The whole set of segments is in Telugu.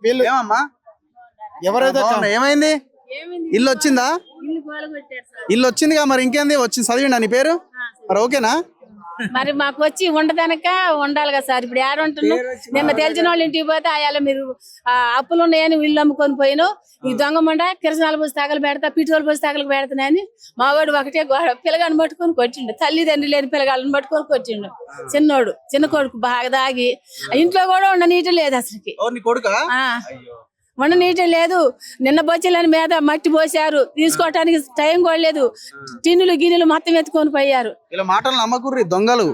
వీళ్ళు ఏమమ్మా ఎవరైతే ఏమైంది? ఇల్లు వచ్చిందా? ఇల్లు వచ్చిందిగా, మరి ఇంకేంది? వచ్చింది, చదివిండా నీ పేరు? మరి ఓకేనా? మరి మాకు వచ్చి ఉండదనక ఉండాలి కదా సార్. ఇప్పుడు ఏడుంటున్నాం, నిన్న తెలిసిన వాళ్ళు ఇంటికి పోతే అయాల మీరు అప్పులు ఉన్నాయని ఇల్లు అమ్ముకొని పోయిను, ఈ దొంగ ముండ కిరసనాలు పోసి తగలు పెడతా, పిట్రోలు పోసి తగలు పెడతానని మా వాడు ఒకటే పిల్లగాని పట్టుకొని కొట్టిండు. తల్లిదండ్రులు లేని పిల్లగాళ్ళని పట్టుకొని కొట్టిండు. చిన్నోడు, చిన్న కొడుకు బాగా దాగి ఇంట్లో కూడా ఉండనీయటం లేదు అసలుకి. ఉండనీయటం లేదు. నిన్న బొచ్చలని మీద మట్టి పోసారు, తీసుకోవటానికి టైం కూడా లేదు. టిన్నులు గిన్నెలు మొత్తం ఎత్తుకొని పోయారు. ఇలా మాటలు నమ్మకుర్రి, దొంగలు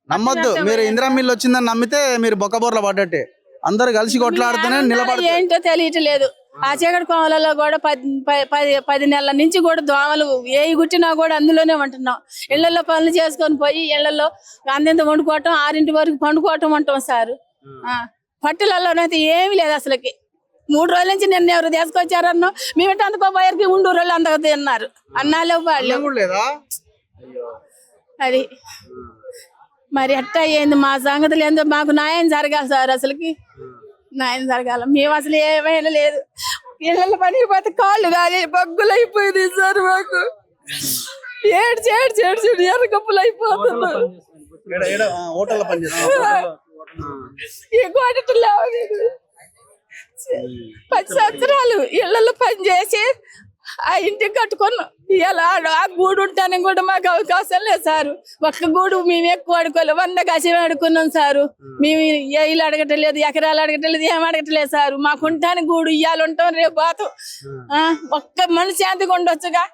నమ్మొద్దు. మీరు ఇందిరా మిల్లు వచ్చిందని నమ్మితే మీరు బొక్కబోర్ల పడ్డట్టే. అందరు కలిసి కొట్లాడుతూనే నిలబడి ఏంటో తెలియట్లేదు. ఆ చీకటి కోమలలో కూడా 10 నెలల నుంచి కూడా దోమలు ఏ గుట్టినా కూడా అందులోనే ఉంటున్నాం. ఇళ్లలో పనులు చేసుకొని పోయి ఇళ్లలో అందింత వండుకోవటం, 6 వరకు పండుకోవటం ఉంటాం సార్. పట్టులలోనైతే ఏమి లేదు అసలుకి. 3 రోజుల నుంచి నిన్న ఎవరు తీసుకొచ్చారన్నో, మేము అందుకోపోయారికి 3 రోజులు అందరూ తిన్నారు. అన్నాళ్ళు వాళ్ళు అది మరి ఎట్టా అయ్యింది మా సంగతులు ఏందో. మాకు న్యాయం జరగాలి సార్, అసలుకి న్యాయం జరగాల. మేము అసలు ఏమైనా లేదు. ఇళ్ళ పనికి పోతే కాళ్ళు కానీ బగ్గులు అయిపోయింది సార్. మాకు ఏడ్చి ఎర్ర కప్పులు అయిపోతున్నారు. ఈ గోడలు 10 సంవత్సరాలు ఇళ్లలో పని చేసి ఆ ఇంటికి కట్టుకున్నాం. ఇలా ఆ గూడు ఉంటానని కూడా మాకు అవకాశం లేదు సారు. ఒక్క గూడు మేము ఎక్కువ అడుకోలేదు, 100 గజం అడుకున్నాం సారు. మేము ఇల్లు అడగటం లేదు, ఎకరాలు అడగటం లేదు, ఏం అడగట్లేదు సారు. మాకు ఉంటాను గూడు, ఇయ్యాలు ఉంటాం, రేపు పోతాం. ఒక్క మనిషి శాంతిగా ఉండొచ్చుగా.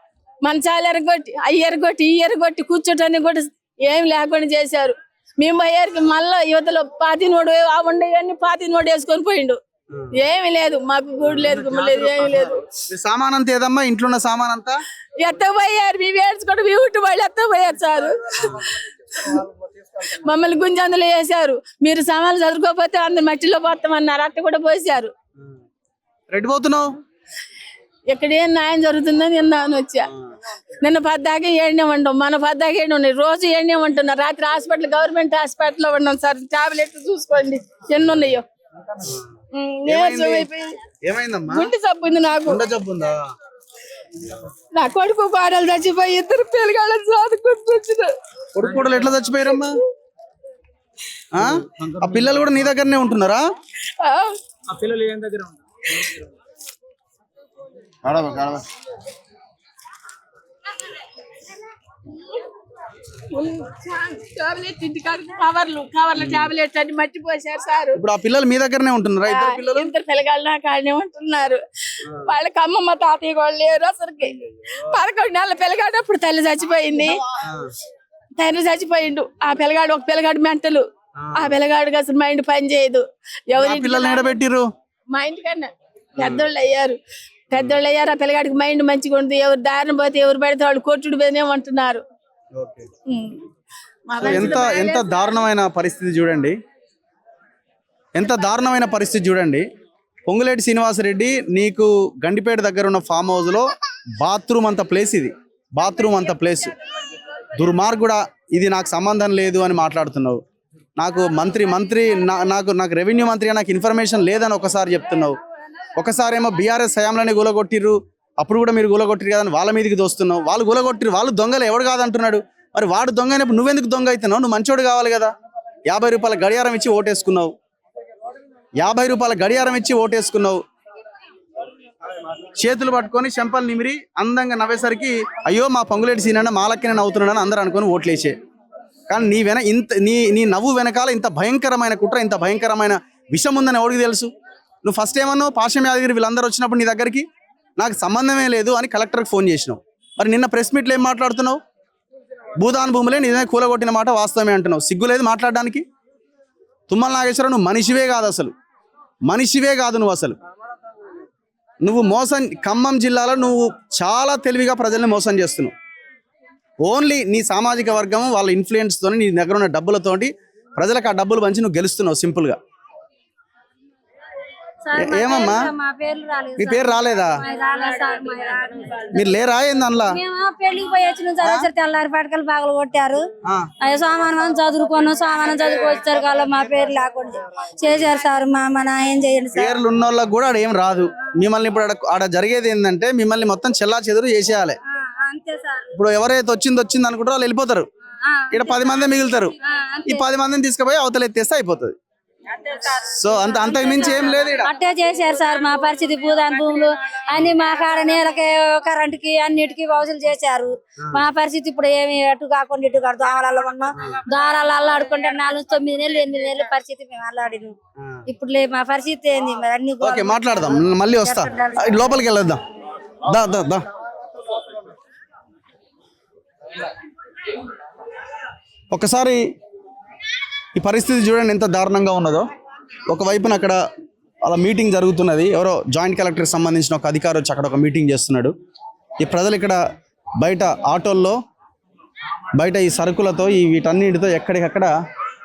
మంచాలు ఎరగొట్టి, అయ్యి ఎరగొట్టి, ఈ ఎరగొట్టి కూర్చోటానికి కూడా ఏం లేకుండా చేశారు. మేము అయ్యారికి మళ్ళా యువతలో పాతినోడు ఆ ఉండేవన్నీ పాతినోడు వేసుకొని పోయిండు. ఏమి లేదు, మాకు గూడు లేదు, ఏమి లేదు. సామాన్ అంతా ఏదమ్మా? ఇంట్లో ఉన్న సామాన్ అంతా ఎత్తపోయారు. మేము ఏడ్చుకోవడం మీ ఊటి వాళ్ళు ఎత్తపోయారు సార్. మమ్మల్ని గుంజందులో వేసారు. మీరు సామాన్లు చదువుకోకపోతే అందరు మట్టిలో పోతామన్నారు. అట్ట కూడా పోసారు. రెడ్డి పోతున్నావు? ఇక్కడ ఏం న్యాయం జరుగుతుందని నిన్న వచ్చా. నిన్న 10 దాకా ఏడనే ఉంటాం, మన 10 దాకా ఏడు ఉన్నాయి. రోజు ఏడనే ఉంటున్నారు. రాత్రి హాస్పిటల్, గవర్నమెంట్ హాస్పిటల్లో ఉన్నాం సార్. టాబ్లెట్ చూసుకోండి ఎన్ని ఉన్నాయో. గుండె జబ్బు ఉంది నాకు. నా కొడుకు కోడలు చచ్చిపోయి 2 పిల్లగాళ్ళని చదువుకుంటూ కొడుకు కోడలు ఎట్లా చచ్చిపోయారమ్మా? ఆ పిల్లలు కూడా నీ దగ్గరనే ఉంటున్నారా? పిల్లలు ఏం దగ్గర కవర్లు టాబ్లెట్ అన్ని మర్చిపోసారు సార్. ఇప్పుడు ఆ పిల్లలు మీ దగ్గరనే ఉంటున్నారా? 2 పిల్లగాళ్ళు నా కాడనే ఉంటున్నారు. వాళ్ళకి అమ్మమ్మ తాతయ్య కూడా లేరు అసలుకి. 11 నెలల పిల్లగాడు అప్పుడు తల్లి చచ్చిపోయింది, తండ్రి చచ్చిపోయిండు. ఆ పిల్లగాడు ఒక పిల్లగాడు మెంటలు. ఆ పిల్లగాడికి అసలు మైండ్ పని చేయదు. ఎవరి పిల్లలు ఎడబెట్టిరు? మా ఇంటికన్నా పెద్దోళ్ళు అయ్యారు. ఆ పిల్లగాడికి మైండ్ మంచిగా ఉంది. ఎవరు దారిని పోతే ఎవరు పడితే వాళ్ళు కొట్టుడు పోయినే ఉంటున్నారు. ఎంత దారుణమైన పరిస్థితి చూడండి, ఎంత దారుణమైన పరిస్థితి చూడండి. పొంగులేటి శ్రీనివాసరెడ్డి, నీకు గండిపేట దగ్గర ఉన్న ఫామ్ హౌస్ లో బాత్రూమ్ అంత ప్లేస్, ఇది బాత్రూమ్ అంత ప్లేస్. దుర్మార్గుడా, ఇది నాకు సంబంధం లేదు అని మాట్లాడుతున్నావు. నాకు నాకు రెవెన్యూ మంత్రిగా నాకు ఇన్ఫర్మేషన్ లేదని ఒకసారి చెప్తున్నావు. ఒకసారేమో బీఆర్ఎస్ హయాంలోనే గూలగొట్టిర్రు, అప్పుడు కూడా మీరు గూలగొట్టిరు కదని వాళ్ళ మీదకి దోస్తున్నావు. వాళ్ళు గూలగొట్టిరు, వాళ్ళు దొంగలు, ఎవడు కాదంటున్నాడు. మరి వాడు దొంగ అయినప్పుడు నువ్వెందుకు దొంగ అవుతున్నావు? నువ్వు మంచోడు కావాలి కదా. 50 రూపాయల గడియారం ఇచ్చి ఓటేసుకున్నావు. 50 రూపాయల గడియారం ఇచ్చి ఓటేసుకున్నావు. చేతులు పట్టుకొని చెంపలు నిమిరి అందంగా నవ్వేసరికి అయ్యో మా పొంగులేటి సీనన్న మాలక్కనే నవ్వుతున్నాడని అందరూ అనుకొని ఓట్లేసే. కానీ నీ నవ్వు వెనకాల ఇంత భయంకరమైన కుట్ర, ఇంత భయంకరమైన విషం ఉందని ఎవరికి తెలుసు? నువ్వు ఫస్ట్ ఏమన్నావు? పాషం యాదగిరి వీళ్ళందరూ వచ్చినప్పుడు నీ దగ్గరికి నాకు సంబంధమే లేదు అని కలెక్టర్కి ఫోన్ చేసినావు. మరి నిన్న ప్రెస్ మీట్లో ఏం మాట్లాడుతున్నావు? భూదాన్ భూములే నిజమే కూలగొట్టిన మాట వాస్తవమే అంటున్నావు. సిగ్గు లేదు మాట్లాడడానికి? తుమ్మల నాగేశ్వరరావు, నువ్వు మనిషివే కాదు, అసలు మనిషివే కాదు నువ్వు. అసలు నువ్వు ఖమ్మం జిల్లాలో నువ్వు చాలా తెలివిగా ప్రజల్ని మోసం చేస్తున్నావు. ఓన్లీ నీ సామాజిక వర్గం వాళ్ళ ఇన్ఫ్లుయెన్స్తో, నీ దగ్గర ఉన్న డబ్బులతోటి ప్రజలకు ఆ డబ్బులు పంచి నువ్వు గెలుస్తున్నావు సింపుల్గా. ఏమమ్మా మా పేర్లు రాలేదు మీ పేరు రాలేదా మీరు లేరా ఏంది అందులో మేము పెళ్లికి పోయి వచ్చిన చదివారు తెల్లారి పడకలు బాగలు కొట్టారు అయ్యో సామానం చదువుకున్నాం సామానం చదువుకొచ్చారు కదా మా పేరు లేకుండా చేశారు సార్ మా ఏం చేయండి సార్ పేర్లు ఉన్న వాళ్ళకి కూడా ఆడ ఏం రాదు మిమ్మల్ని ఇప్పుడు ఆడ జరిగేది ఏంటంటే మిమ్మల్ని మొత్తం చెల్లా చెదురు చేసేయాలి అంతే సార్ ఇప్పుడు ఎవరైతే వచ్చింది అనుకుంటారో వాళ్ళు వెళ్ళిపోతారు ఇక్కడ 10 మంది మిగులుతారు ఈ 10 మందిని తీసుకుపోయి అవతల ఎత్తేస్తే అయిపోతుంది సో అంతకు మించి ఏం లేదు ఈడ. అట్టే చేశారు సార్ మా పరిస్థితి భూదాన్ భూములు అన్ని మా కాడ నీళ్ళకి కరెంటుకి అన్నిటికీ వసూలు చేశారు మా పరిస్థితి ఇప్పుడు ఏమి అటు కాకుండా ఇటు కాదు దోమలలో ఉన్నాం దోమలలో అల్లాడుకుంటే 4-9 నెలలు 8 నెలల పరిస్థితి మేము అల్లాడినాం ఇప్పుడు మా పరిస్థితి ఏంది మరి అన్ని ఓకే మాట్లాడదాం మళ్ళీ వస్తా లోపలికి వెళ్ళొద్దాం దా దా దా ఒకసారి ఈ పరిస్థితి చూడండి ఎంత దారుణంగా ఉన్నదో ఒకవైపున అక్కడ అలా మీటింగ్ జరుగుతున్నది ఎవరో జాయింట్ కలెక్టర్కి సంబంధించిన ఒక అధికారి వచ్చి అక్కడ ఒక మీటింగ్ చేస్తున్నాడు ఈ ప్రజలు ఇక్కడ బయట ఆటోల్లో బయట ఈ సరుకులతో ఈ వీటన్నిటితో ఎక్కడికక్కడ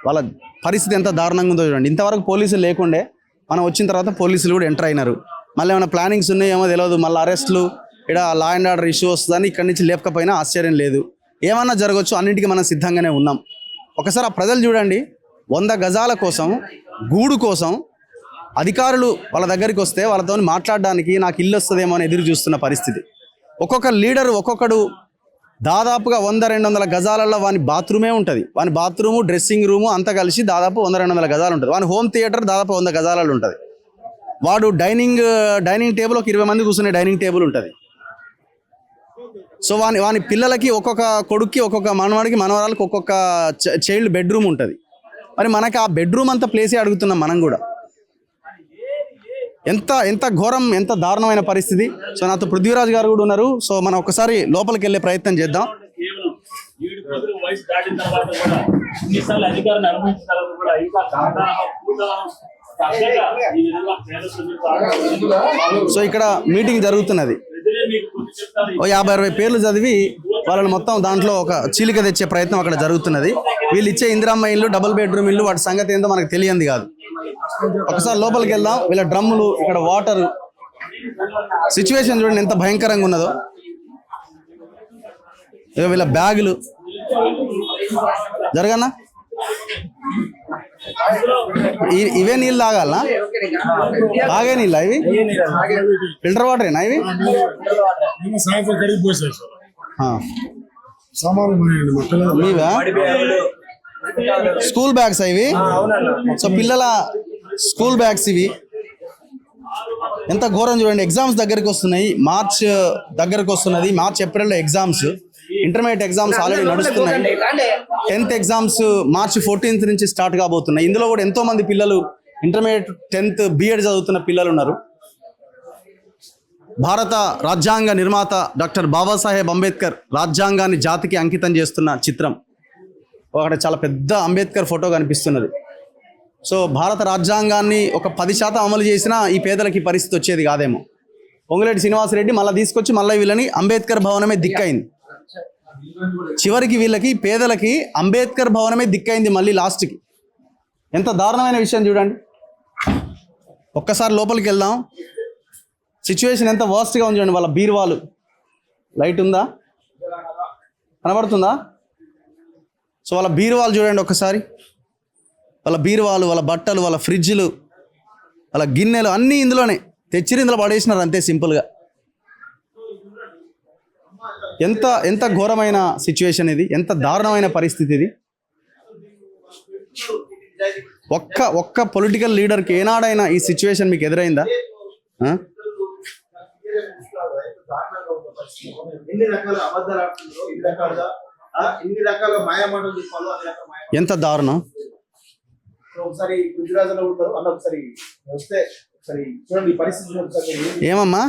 వాళ్ళ పరిస్థితి ఎంత దారుణంగా ఉందో చూడండి ఇంతవరకు పోలీసులు లేకుండే మనం వచ్చిన తర్వాత పోలీసులు కూడా ఎంటర్ అయినారు మళ్ళీ ఏమైనా ప్లానింగ్స్ ఉన్నాయేమో తెలియదు మళ్ళీ అరెస్టులు ఇక్కడ లా అండ్ ఆర్డర్ ఇష్యూ వస్తుందని ఇక్కడి నుంచి లేపకపోయినా ఆశ్చర్యం లేదు ఏమన్నా జరగవచ్చు అన్నింటికీ మనం సిద్ధంగానే ఉన్నాం ఒకసారి ఆ ప్రజలు చూడండి 100 గజాల కోసం గూడు కోసం అధికారులు వాళ్ళ దగ్గరికి వస్తే వాళ్ళతో మాట్లాడడానికి నాకు ఇల్లు వస్తుందేమో అని ఎదురు చూస్తున్న పరిస్థితి ఒక్కొక్క లీడరు ఒక్కొక్కడు దాదాపుగా 100-200 గజాలలో వాని బాత్రూమే ఉంటుంది వాని బాత్రూము డ్రెస్సింగ్ రూము అంతా కలిసి దాదాపు 100-200 గజాలు ఉంటుంది వాని హోమ్ థియేటర్ దాదాపు 100 గజాలలో ఉంటుంది వాడు డైనింగ్ టేబుల్ ఒక 20 మంది కూర్చునే డైనింగ్ టేబుల్ ఉంటుంది సో వాని పిల్లలకి ఒక్కొక్క కొడుక్కి ఒక్కొక్క మనవాడికి మనవరాలకి ఒక్కొక్క చైల్డ్ బెడ్రూమ్ ఉంటుంది మరి మనకి ఆ బెడ్రూమ్ అంతా ప్లేసే అడుగుతున్నాం మనం కూడా ఎంత ఘోరం ఎంత దారుణమైన పరిస్థితి సో నాతో పృథ్వీరాజ్ గారు కూడా ఉన్నారు సో మనం ఒకసారి లోపలికి వెళ్ళే ప్రయత్నం చేద్దాం సో ఇక్కడ మీటింగ్ జరుగుతున్నది ఓ 50-60 పేర్లు చదివి వాళ్ళని మొత్తం దాంట్లో ఒక చీలిక తెచ్చే ప్రయత్నం అక్కడ జరుగుతున్నది వీళ్ళు ఇచ్చే ఇందిరమ్మ ఇల్లు డబుల్ బెడ్రూమ్ ఇల్లు వాటి సంగతి ఏందో మనకు తెలియంది కాదు ఒకసారి లోపలికి వెళ్దాం వీళ్ళ డ్రమ్ములు ఇక్కడ వాటర్ సిచ్యువేషన్ చూడండి ఎంత భయంకరంగా ఉన్నదో ఇక వీళ్ళ బ్యాగులు జరగన్నా ఇవే నీళ్ళు తాగాలనా తాగే నీళ్ళ ఇవి ఫిల్టర్ వాటరేనా ఇవి మీవా స్కూల్ బ్యాగ్స్ ఇవి సో పిల్లల స్కూల్ బ్యాగ్స్ ఇవి ఎంత ఘోరం చూడండి ఎగ్జామ్స్ దగ్గరికి వస్తున్నాయి మార్చ్ దగ్గరకు వస్తున్నది మార్చ్ ఏప్రిల్లో ఎగ్జామ్స్ ఇంటర్మీడియట్ ఎగ్జామ్స్ ఆల్రెడీ నడుస్తున్నాయి 10th ఎగ్జామ్స్ మార్చి 14th నుంచి స్టార్ట్ కాబోతున్నాయి ఇందులో కూడా ఎంతో మంది పిల్లలు ఇంటర్మీడియట్ 10th B.Ed చదువుతున్న పిల్లలు ఉన్నారు భారత రాజ్యాంగ నిర్మాత డాక్టర్ బాబాసాహెబ్ అంబేద్కర్ రాజ్యాంగాన్ని జాతికి అంకితం చేస్తున్న చిత్రం ఒకటి చాలా పెద్ద అంబేద్కర్ ఫోటో కనిపిస్తున్నది సో భారత రాజ్యాంగాన్ని ఒక 10% అమలు చేసినా ఈ పేదలకి పరిస్థితి వచ్చేది కాదేమో పొంగులేటి శ్రీనివాసరెడ్డి మళ్ళీ తీసుకొచ్చి మళ్ళీ వీళ్ళని అంబేద్కర్ భవనమే దిక్కైంది చివరికి వీళ్ళకి పేదలకి అంబేద్కర్ భవనమే దిక్కైంది మళ్ళీ లాస్ట్కి ఎంత దారుణమైన విషయం చూడండి ఒక్కసారి లోపలికి వెళ్దాం సిచ్యువేషన్ ఎంత వర్స్ట్గా ఉంది చూడండి వాళ్ళ బీరువాలు లైట్ ఉందా కనబడుతుందా సో వాళ్ళ బీరువాలు చూడండి ఒక్కసారి వాళ్ళ బీరువాలు వాళ్ళ బట్టలు వాళ్ళ ఫ్రిడ్జ్లు వాళ్ళ గిన్నెలు అన్నీ ఇందులోనే తెచ్చిరి ఇందులో పడేసినారు అంతే సింపుల్గా ఎంత ఘోరమైన సిచ్యువేషన్ ఇది ఎంత దారుణమైన పరిస్థితి ఇది ఒక్క పొలిటికల్ లీడర్కి ఏనాడైనా ఈ సిచ్యువేషన్ మీకు ఎదురైందా ఎంత దారుణం ఏమమ్మా